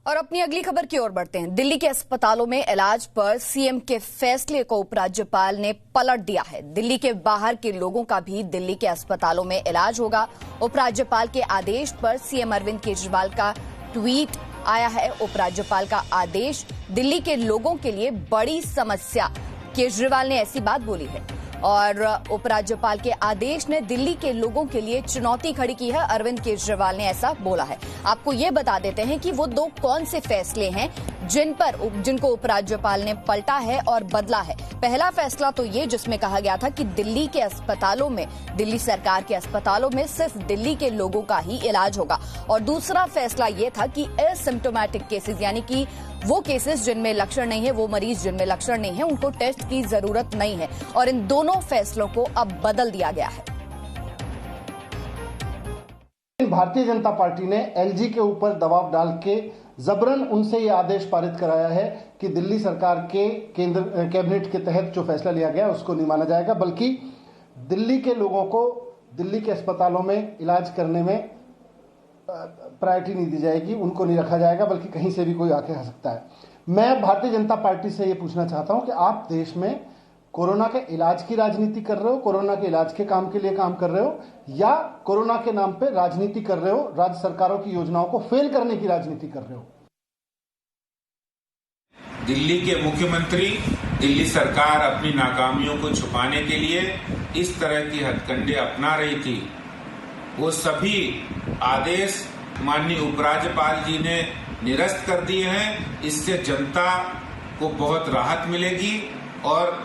और अपनी अगली खबर की ओर बढ़ते हैं। दिल्ली के अस्पतालों में इलाज पर सीएम के फैसले को उपराज्यपाल ने पलट दिया है। दिल्ली के बाहर के लोगों का भी दिल्ली के अस्पतालों में इलाज होगा। उपराज्यपाल के आदेश पर सीएम अरविंद केजरीवाल का ट्वीट आया है। उपराज्यपाल का आदेश दिल्ली के लोगों के लिए बड़ी समस्या, केजरीवाल ने ऐसी बात बोली है। और उपराज्यपाल के आदेश ने दिल्ली के लोगों के लिए चुनौती खड़ी की है। अरविंद केजरीवाल ने ऐसा बोला है। आपको ये बता देते हैं कि वो दो कौन से फैसले हैं जिनको उपराज्यपाल ने पलटा है और बदला है। पहला फैसला तो ये जिसमें कहा गया था कि दिल्ली के अस्पतालों में, दिल्ली सरकार के अस्पतालों में सिर्फ दिल्ली के लोगों का ही इलाज होगा। और दूसरा फैसला ये था कि एसिम्प्टोमेटिक केसेस, यानी कि वो केसेस जिनमें लक्षण नहीं है, वो मरीज जिनमें लक्षण नहीं है, उनको टेस्ट की जरूरत नहीं है। और इन दोनों फैसलों को अब बदल दिया गया है। भारतीय जनता पार्टी ने एलजी के ऊपर दबाव डाल के जबरन उनसे ये आदेश पारित कराया है कि दिल्ली सरकार के केंद्र कैबिनेट के तहत जो फैसला लिया गया उसको नहीं माना जाएगा, बल्कि दिल्ली के लोगों को दिल्ली के अस्पतालों में इलाज करने में प्रायोरिटी नहीं दी जाएगी, उनको नहीं रखा जाएगा, बल्कि कहीं से भी कोई आके आ सकता है। मैं भारतीय जनता पार्टी से ये पूछना चाहता हूं कि आप देश में कोरोना के इलाज की राजनीति कर रहे हो, कोरोना के इलाज के काम के लिए काम कर रहे हो, या कोरोना के नाम पे राजनीति कर रहे हो, राज्य सरकारों की योजनाओं को फेल करने की राजनीति कर रहे हो? दिल्ली के मुख्यमंत्री, दिल्ली सरकार अपनी नाकामियों को छुपाने के लिए इस तरह की हथकंडे अपना रही थी। वो सभी आदेश माननीय उपराज्यपाल जी ने निरस्त कर दिए हैं। इससे जनता को बहुत राहत मिलेगी और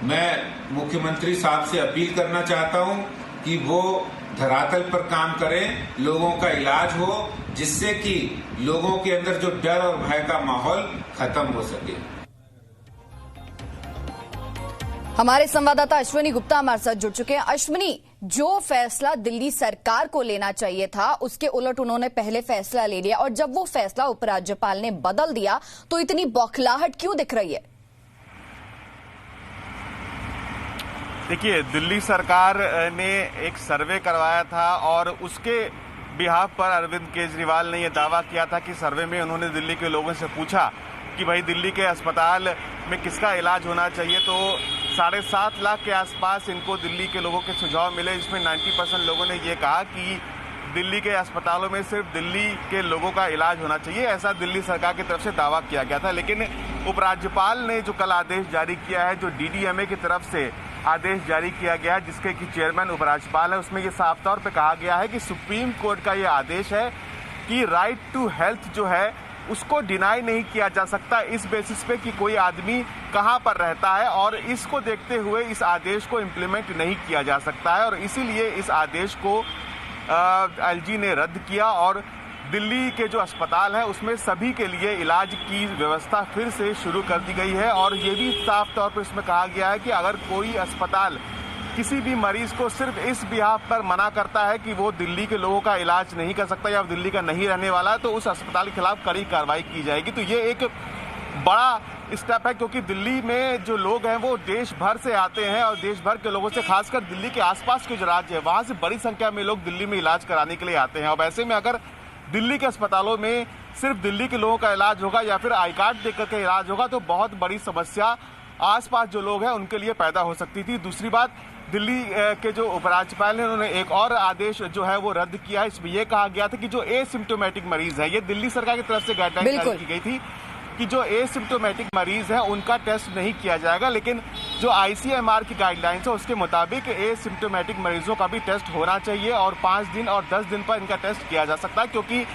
मैं मुख्यमंत्री साहब से अपील करना चाहता हूं कि वो धरातल पर काम करें, लोगों का इलाज हो, जिससे कि लोगों के अंदर जो डर और भय का माहौल खत्म हो सके। हमारे संवाददाता अश्विनी गुप्ता हमारे साथ जुड़ चुके हैं। अश्विनी, जो फैसला दिल्ली सरकार को लेना चाहिए था उसके उलट उन्होंने पहले फैसला ले लिया, और जब वो फैसला उपराज्यपाल ने बदल दिया तो इतनी बौखलाहट क्यों दिख रही है? देखिए, दिल्ली सरकार ने एक सर्वे करवाया था और उसके बिहाफ पर अरविंद केजरीवाल ने यह दावा किया था कि सर्वे में उन्होंने दिल्ली के लोगों से पूछा कि भाई दिल्ली के अस्पताल में किसका इलाज होना चाहिए, तो 7.5 लाख के आसपास इनको दिल्ली के लोगों के सुझाव मिले, जिसमें 90% लोगों ने ये कहा कि दिल्ली के अस्पतालों में सिर्फ दिल्ली के लोगों का इलाज होना चाहिए। ऐसा दिल्ली सरकार की तरफ से दावा किया गया था। लेकिन उपराज्यपाल ने जो कल आदेश जारी किया है, जो डीडीएमए की तरफ से आदेश जारी किया गया है, जिसके कि चेयरमैन उपराज्यपाल है, उसमें ये साफ तौर पे कहा गया है कि सुप्रीम कोर्ट का ये आदेश है कि राइट टू हेल्थ जो है उसको डिनाई नहीं किया जा सकता इस बेसिस पे कि कोई आदमी कहां पर रहता है, और इसको देखते हुए इस आदेश को इम्प्लीमेंट नहीं किया जा सकता है। और इसीलिए इस आदेश को एलजी ने रद्द किया और दिल्ली के जो अस्पताल है उसमें सभी के लिए इलाज की व्यवस्था फिर से शुरू कर दी गई है। और ये भी साफ तौर पर इसमें कहा गया है कि अगर कोई अस्पताल किसी भी मरीज को सिर्फ इस बिहाफ पर मना करता है कि वो दिल्ली के लोगों का इलाज नहीं कर सकता या दिल्ली का नहीं रहने वाला है, तो उस अस्पताल के खिलाफ कड़ी कार्रवाई की जाएगी। तो ये एक बड़ा स्टेप है, क्योंकि दिल्ली में जो लोग हैं वो देश भर से आते हैं और देश भर के लोगों से, खासकर दिल्ली के आसपास के जो राज्य है वहां से बड़ी संख्या में लोग दिल्ली में इलाज कराने के लिए आते हैं। और ऐसे में अगर दिल्ली के अस्पतालों में सिर्फ दिल्ली के लोगों का इलाज होगा या फिर आई कार्ड देकर के इलाज होगा, तो बहुत बड़ी समस्या आसपास जो लोग हैं उनके लिए पैदा हो सकती थी। दूसरी बात, दिल्ली के जो उपराज्यपाल ने उन्होंने एक और आदेश जो है वो रद्द किया है। इसमें यह कहा गया था कि जो एसिम्प्टोमेटिक मरीज है, ये दिल्ली सरकार की तरफ से गाइडलाइन जारी की गई थी कि जो एसिम्प्टोमेटिक मरीज है उनका टेस्ट नहीं किया जाएगा, लेकिन जो आईसीएमआर की गाइडलाइंस है उसके मुताबिक एसिम्प्टोमेटिक मरीजों का भी टेस्ट होना चाहिए और 5 दिन और 10 दिन पर इनका टेस्ट किया जा सकता है, क्योंकि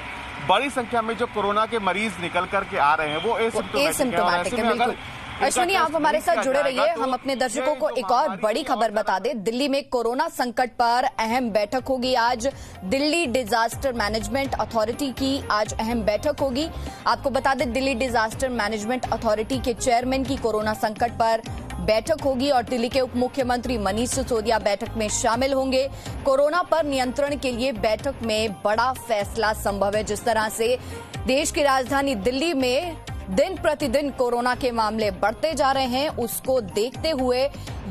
बड़ी संख्या में जो कोरोना के मरीज निकल करके आ रहे हैं वो एसिम्प्टोमेटिक है। अश्विनी, आप हमारे साथ जुड़े रहिए। हम अपने दर्शकों को एक और बड़ी खबर बता दें। दिल्ली में कोरोना संकट पर अहम बैठक होगी आज। दिल्ली डिजास्टर मैनेजमेंट अथॉरिटी की आज अहम बैठक होगी। आपको बता दें, दिल्ली डिजास्टर मैनेजमेंट अथॉरिटी के चेयरमैन की कोरोना संकट पर बैठक होगी और दिल्ली के उप मुख्यमंत्री मनीष सिसोदिया बैठक में शामिल होंगे। कोरोना पर नियंत्रण के लिए बैठक में बड़ा फैसला संभव है। जिस तरह से देश की राजधानी दिल्ली में दिन प्रतिदिन कोरोना के मामले बढ़ते जा रहे हैं, उसको देखते हुए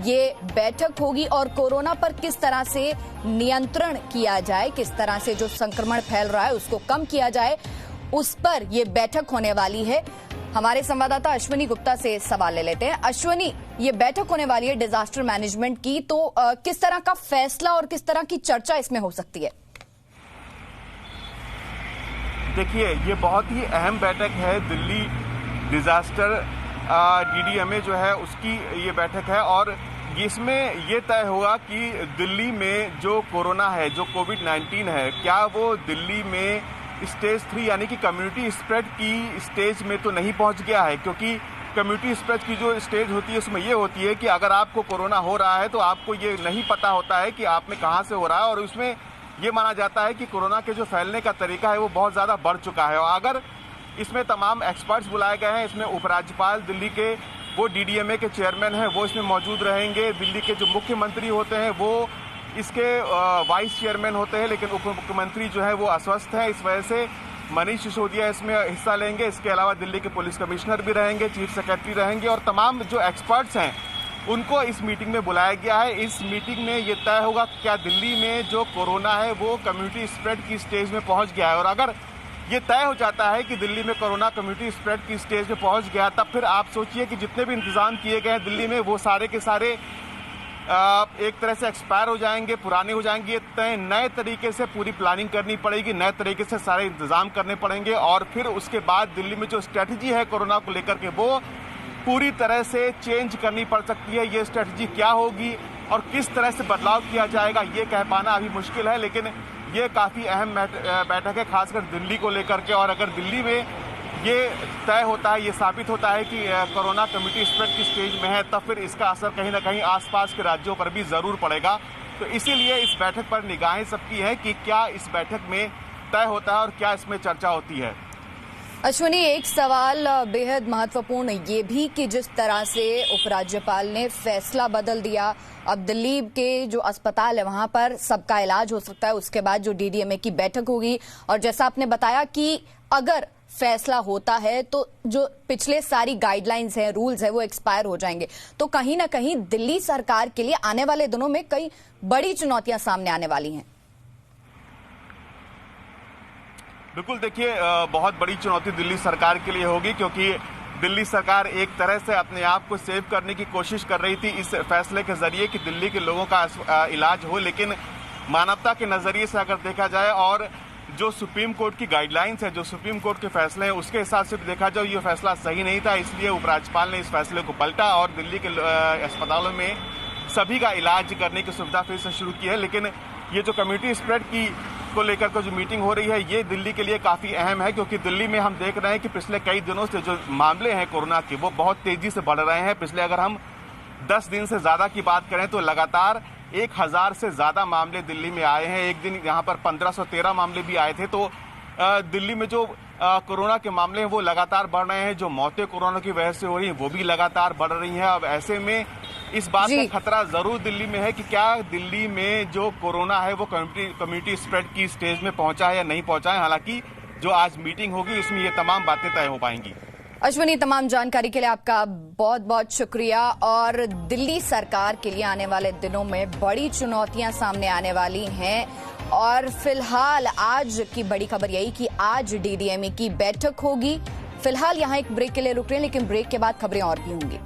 ये बैठक होगी और कोरोना पर किस तरह से नियंत्रण किया जाए, किस तरह से जो संक्रमण फैल रहा है उसको कम किया जाए, उस पर ये बैठक होने वाली है। हमारे संवाददाता अश्विनी गुप्ता से सवाल ले लेते हैं। अश्विनी, ये बैठक होने वाली है डिजास्टर मैनेजमेंट की, तो किस तरह का फैसला और किस तरह की चर्चा इसमें हो सकती है? देखिए, ये बहुत ही अहम बैठक है। दिल्ली डिजास्टर DDMA जो है उसकी ये बैठक है और इसमें ये तय होगा कि दिल्ली में जो कोरोना है, जो कोविड-19 है, क्या वो दिल्ली में स्टेज 3 यानी कि कम्युनिटी स्प्रेड की स्टेज में तो नहीं पहुंच गया है, क्योंकि कम्युनिटी स्प्रेड की जो स्टेज होती है उसमें ये होती है कि अगर आपको कोरोना हो रहा है तो आपको ये नहीं पता होता है कि आप में कहाँ से हो रहा है और उसमें ये माना जाता है कि कोरोना के जो फैलने का तरीका है वो बहुत ज़्यादा बढ़ चुका है। और अगर इसमें तमाम एक्सपर्ट्स बुलाए गए हैं, इसमें उपराज्यपाल दिल्ली के वो DDMA के चेयरमैन हैं, वो इसमें मौजूद रहेंगे। दिल्ली के जो मुख्यमंत्री होते हैं वो इसके वाइस चेयरमैन होते हैं, लेकिन उप मुख्यमंत्री जो है वो अस्वस्थ हैं, इस वजह से मनीष सिसोदिया इसमें हिस्सा लेंगे। इसके अलावा दिल्ली के पुलिस कमिश्नर भी रहेंगे, चीफ सेक्रेटरी रहेंगे और तमाम जो एक्सपर्ट्स हैं उनको इस मीटिंग में बुलाया गया है। इस मीटिंग में ये तय होगा कि क्या दिल्ली में जो कोरोना है वो कम्युनिटी स्प्रेड की स्टेज में पहुंच गया है, और अगर ये तय हो जाता है कि दिल्ली में कोरोना कम्युनिटी स्प्रेड की स्टेज में पहुंच गया, तब फिर आप सोचिए कि जितने भी इंतजाम किए गए हैं दिल्ली में वो सारे के सारे एक तरह से एक्सपायर हो जाएंगे, पुराने हो जाएंगे। तय नए तरीके से पूरी प्लानिंग करनी पड़ेगी, नए तरीके से सारे इंतजाम करने पड़ेंगे और फिर उसके बाद दिल्ली में जो स्ट्रेटजी है कोरोना को लेकर के वो पूरी तरह से चेंज करनी पड़ सकती है। ये स्ट्रेटजी क्या होगी और किस तरह से बदलाव किया जाएगा ये कह पाना अभी मुश्किल है, लेकिन ये काफ़ी अहम बैठक है खासकर दिल्ली को लेकर के। और अगर दिल्ली में ये तय होता है, ये साबित होता है कि कोरोना कम्युनिटी स्प्रेड की स्टेज में है, तब फिर इसका असर कहीं ना कहीं आसपास के राज्यों पर भी ज़रूर पड़ेगा। तो इसीलिए इस बैठक पर निगाहें सबकी हैं कि क्या इस बैठक में तय होता है और क्या इसमें चर्चा होती है। अश्विनी, एक सवाल बेहद महत्वपूर्ण ये भी कि जिस तरह से उपराज्यपाल ने फैसला बदल दिया, अब दिल्ली के जो अस्पताल है वहां पर सबका इलाज हो सकता है, उसके बाद जो DDMA की बैठक होगी और जैसा आपने बताया कि अगर फैसला होता है तो जो पिछले सारी गाइडलाइंस हैं, रूल्स है, वो एक्सपायर हो जाएंगे। तो कहीं ना कहीं दिल्ली सरकार के लिए आने वाले दिनों में कई बड़ी चुनौतियां सामने आने वाली हैं। बिल्कुल, देखिए, बहुत बड़ी चुनौती दिल्ली सरकार के लिए होगी, क्योंकि दिल्ली सरकार एक तरह से अपने आप को सेव करने की कोशिश कर रही थी इस फैसले के जरिए कि दिल्ली के लोगों का इलाज हो, लेकिन मानवता के नजरिए से अगर देखा जाए और जो सुप्रीम कोर्ट की गाइडलाइंस है, जो सुप्रीम कोर्ट के फैसले हैं, उसके हिसाब से देखा जाए ये फैसला सही नहीं था। इसलिए उपराज्यपाल ने इस फैसले को पलटा और दिल्ली के अस्पतालों में सभी का इलाज करने की सुविधा फिर से शुरू की है। लेकिन ये जो कम्युनिटी स्प्रेड की को लेकर के जो मीटिंग हो रही है ये दिल्ली के लिए काफ़ी अहम है, क्योंकि दिल्ली में हम देख रहे हैं कि पिछले कई दिनों से जो मामले हैं कोरोना के वो बहुत तेजी से बढ़ रहे हैं। पिछले अगर हम 10 दिन से ज़्यादा की बात करें तो लगातार 1000 से ज़्यादा मामले दिल्ली में आए हैं। एक दिन यहाँ पर 1513 मामले भी आए थे। तो दिल्ली में जो कोरोना के मामले हैं वो लगातार बढ़ रहे हैं, जो मौतें कोरोना की वजह से हो रही हैं वो भी लगातार बढ़ रही हैं। अब ऐसे में इस बात का खतरा जरूर दिल्ली में है कि क्या दिल्ली में जो कोरोना है वो कम्युनिटी स्प्रेड की स्टेज में पहुंचा है या नहीं पहुंचा है। हालांकि जो आज मीटिंग होगी उसमें ये तमाम बातें तय हो पाएंगी। अश्विनी, तमाम जानकारी के लिए आपका बहुत बहुत शुक्रिया। और दिल्ली सरकार के लिए आने वाले दिनों में बड़ी चुनौतियां सामने आने वाली हैं और फिलहाल आज की बड़ी खबर यही कि आज DDMA की बैठक होगी। फिलहाल यहाँ एक ब्रेक के लिए रुक रहे हैं, लेकिन ब्रेक के बाद खबरें और भी होंगी।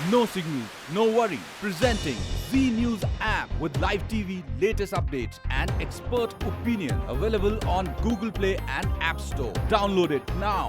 No signal, no worry. Presenting Zee News app with live TV, latest updates and expert opinion. Available on Google Play and App Store. Download it now.